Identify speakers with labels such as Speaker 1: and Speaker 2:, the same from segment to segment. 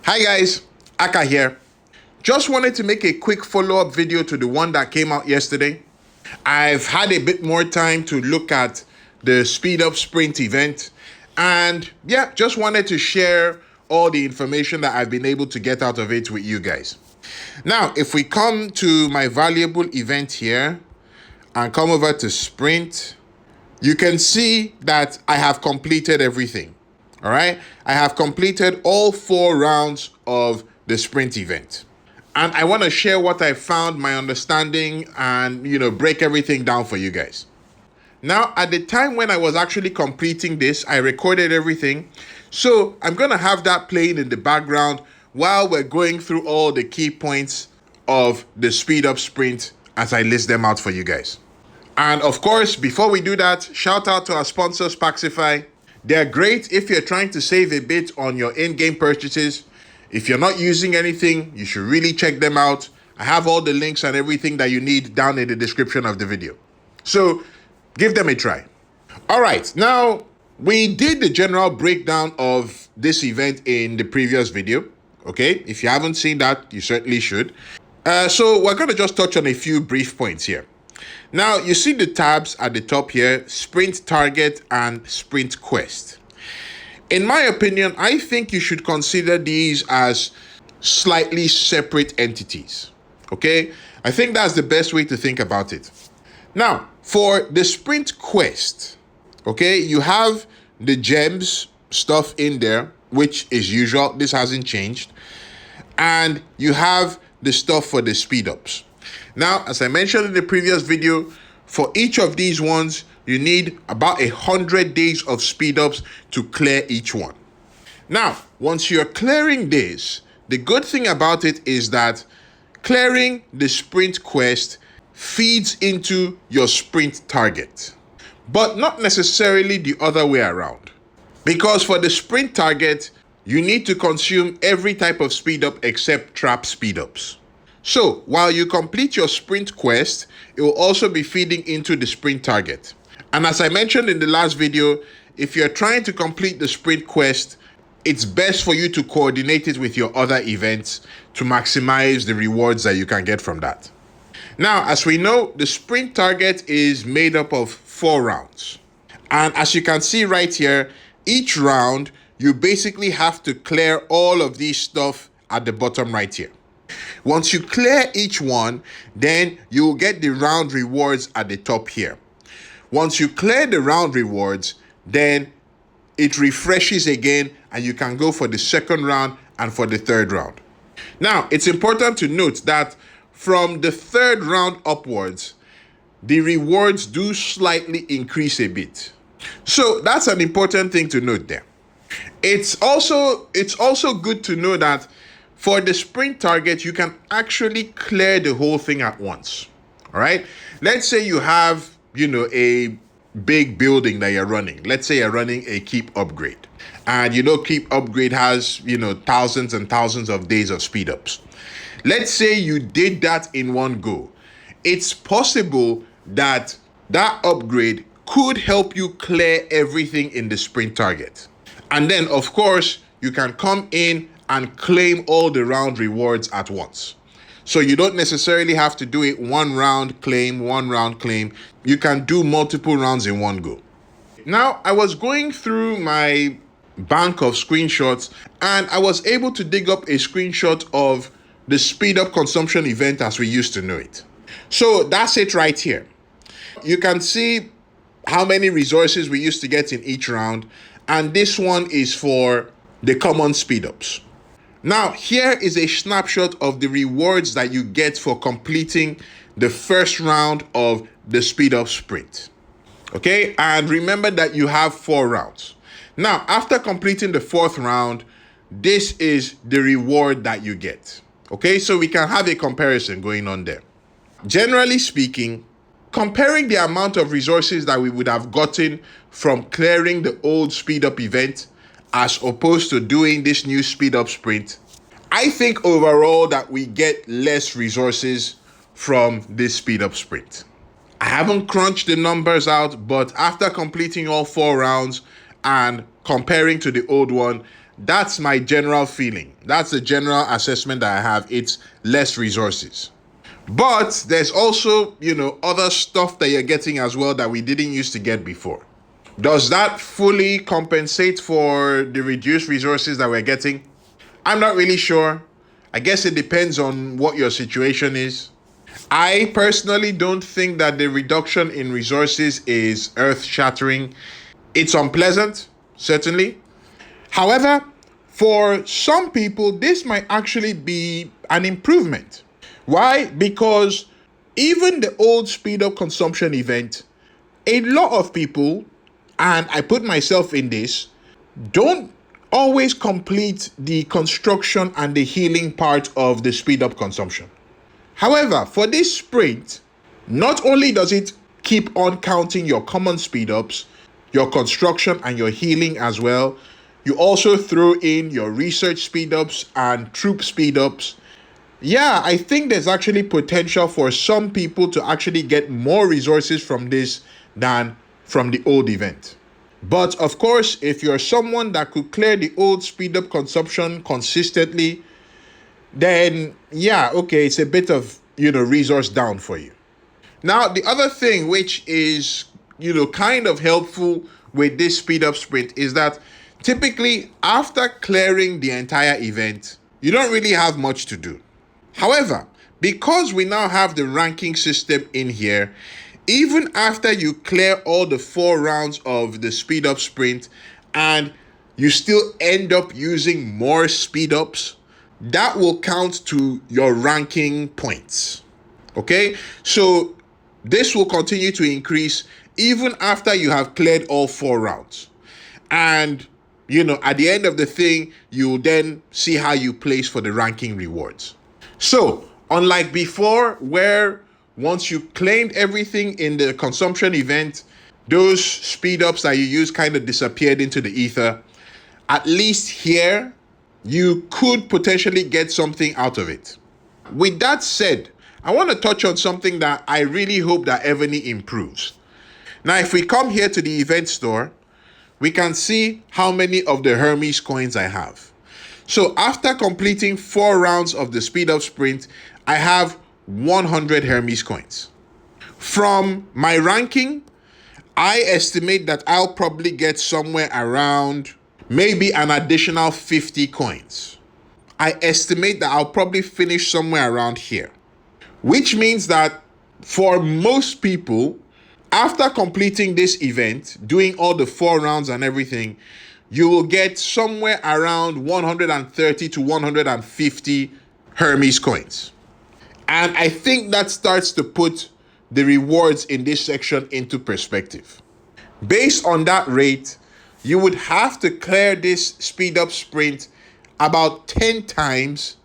Speaker 1: Hi guys, Aka here. Just wanted to make a quick follow-up video to the one that came out yesterday. I've had a bit more time to look at the Speed Up Sprint event, and yeah, just wanted to share all the information that I've been able to get out of it with you guys. Now, if we come to my valuable event here and come over to Sprint, you can see that I have completed everything. All right, I have completed all 4 rounds of the sprint event. And I want to share what I found, my understanding, and break everything down for you guys. Now, at the time when I was actually completing this, I recorded everything. So I'm going to have that playing in the background while we're going through all the key points of the speed up sprint as I list them out for you guys. And of course, before we do that, shout out to our sponsors, Paxify. They're great if you're trying to save a bit on your in-game purchases. If you're not using anything, you should really check them out. I have all the links and everything that you need down in the description of the video. So give them a try. All right, now we did the general breakdown of this event in the previous video. Okay, if you haven't seen that, you certainly should. So we're going to just touch on a few brief points here. Now, you see the tabs at the top here, Sprint Target and Sprint Quest. In my opinion, I think you should consider these as slightly separate entities, okay? I think that's the best way to think about it. Now, for the Sprint Quest, okay, you have the gems stuff in there, which is usual. This hasn't changed. And you have the stuff for the speed ups. Now, as I mentioned in the previous video, for each of these ones, you need about 100 days of speed ups to clear each one. Now, once you're clearing this, the good thing about it is that clearing the sprint quest feeds into your sprint target, but not necessarily the other way around. Because for the sprint target, you need to consume every type of speed up except trap speed ups. So, while you complete your sprint quest, it will also be feeding into the sprint target. And as I mentioned in the last video, if you're trying to complete the sprint quest, it's best for you to coordinate it with your other events to maximize the rewards that you can get from that. Now, as we know, the sprint target is made up of 4 rounds. And as you can see right here, each round, you basically have to clear all of these stuff at the bottom right here. Once you clear each one, then you will get the round rewards at the top here. Once you clear the round rewards, then it refreshes again and you can go for the second round and for the third round. Now, it's important to note that from the third round upwards, the rewards do slightly increase a bit. So that's an important thing to note there. It's also good to know that for the sprint target, you can actually clear the whole thing at once. All right. Let's say you have, a big building that you're running. Let's say you're running a keep upgrade. And keep upgrade has, thousands and thousands of days of speed ups. Let's say you did that in one go. It's possible that that upgrade could help you clear everything in the sprint target. And then, of course, you can come in and claim all the round rewards at once. So you don't necessarily have to do it one round claim. You can do multiple rounds in one go. Now, I was going through my bank of screenshots and I was able to dig up a screenshot of the speed up consumption event as we used to know it. So that's it right here. You can see how many resources we used to get in each round. And this one is for the common speed ups. Now, here is a snapshot of the rewards that you get for completing the first round of the speed up sprint. Okay, and remember that you have 4 rounds. Now, after completing the 4th round, this is the reward that you get. Okay, so we can have a comparison going on there. Generally speaking, comparing the amount of resources that we would have gotten from clearing the old speed up event as opposed to doing this new speed up sprint, I think overall that we get less resources from this speed up sprint. I haven't crunched the numbers out, but after completing all 4 rounds and comparing to the old one, That's my general feeling. That's the general assessment that I have. It's less resources. But there's also, other stuff that you're getting as well that we didn't used to get before. Does that fully compensate for the reduced resources that we're getting? I'm not really sure. I guess it depends on what your situation is. I personally don't think that the reduction in resources is earth-shattering. It's unpleasant, certainly. However, for some people, this might actually be an improvement. Why? Because even the old speed up consumption event, a lot of people, and I put myself in this, don't always complete the construction and the healing part of the speed up consumption. However, for this sprint, not only does it keep on counting your common speed ups, your construction and your healing as well, you also throw in your research speed ups and troop speed ups. Yeah, I think there's actually potential for some people to actually get more resources from this than from the old event. But of course, if you're someone that could clear the old speed up consumption consistently, then yeah, okay, it's a bit of, resource down for you. Now, the other thing which is, kind of helpful with this speed up sprint is that typically after clearing the entire event, you don't really have much to do. However, because we now have the ranking system in here, even after you clear all the 4 rounds of the speed up sprint and you still end up using more speed ups, that will count to your ranking points. Okay, so this will continue to increase even after you have cleared all 4 rounds. And, at the end of the thing, you'll then see how you place for the ranking rewards. So, unlike before, where once you claimed everything in the consumption event, those speed ups that you used kind of disappeared into the ether, at least here, you could potentially get something out of it. With that said, I want to touch on something that I really hope that Evony improves. Now, if we come here to the event store, we can see how many of the Hermes coins I have. So after completing 4 rounds of the speed up sprint, I have 100 Hermes coins. From my ranking, I estimate that I'll probably get somewhere around maybe an additional 50 coins. I estimate that I'll probably finish somewhere around here, which means that for most people, after completing this event, doing all the 4 rounds and everything, you will get somewhere around 130 to 150 Hermes coins. And I think that starts to put the rewards in this section into perspective. Based on that rate, you would have to clear this speed up sprint about 10 times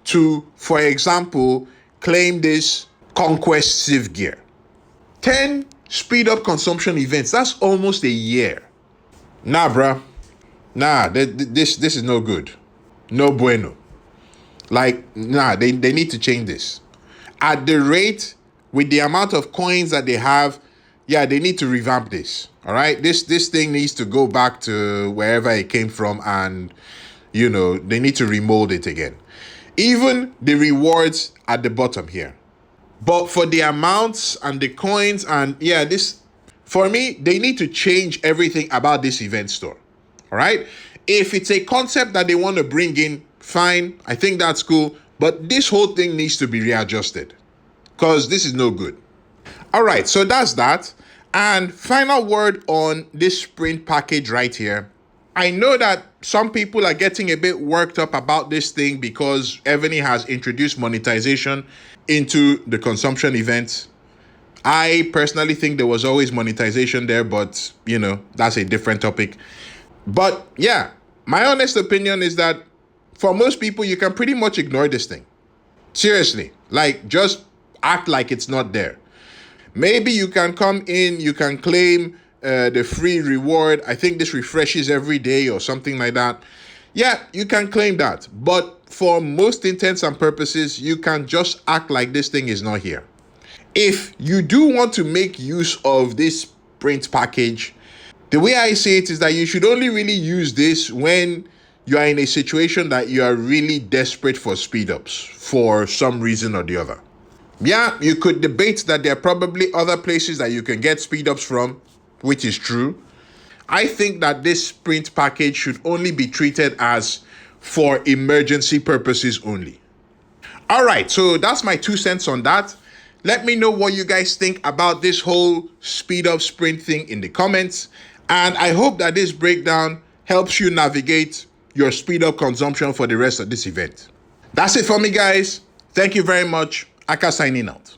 Speaker 1: to, for example, claim this Conquest Civ gear. 10 speed up consumption events, that's almost a year. Nah, bruh. Nah, this is no good. No bueno. They need to change this. At the rate, with the amount of coins that they have, yeah, they need to revamp this. All right, this thing needs to go back to wherever it came from, and they need to remold it again. Even the rewards at the bottom here, but for the amounts and the coins, and yeah, this, for me, they need to change everything about this event store. All right, if it's a concept that they want to bring in, fine, I think that's cool, but this whole thing needs to be readjusted because this is no good. All right, so that's that. And final word on this sprint package right here. I know that some people are getting a bit worked up about this thing because Evony has introduced monetization into the consumption events. I personally think there was always monetization there, but that's a different topic. But yeah, my honest opinion is that for most people, you can pretty much ignore this thing. Seriously, just act like it's not there. Maybe you can come in, you can claim the free reward. I think this refreshes every day or something like that. Yeah, you can claim that. But for most intents and purposes, you can just act like this thing is not here. If you do want to make use of this sprint package, the way I see it is that you should only really use this when you are in a situation that you are really desperate for speed ups for some reason or the other. Yeah, you could debate that there are probably other places that you can get speed ups from, which is true. I think that this sprint package should only be treated as for emergency purposes only. All right, so that's my 2 cents on that. Let me know what you guys think about this whole speed up sprint thing in the comments. And I hope that this breakdown helps you navigate your speed up consumption for the rest of this event. That's it for me, guys. Thank you very much. Aka signing out.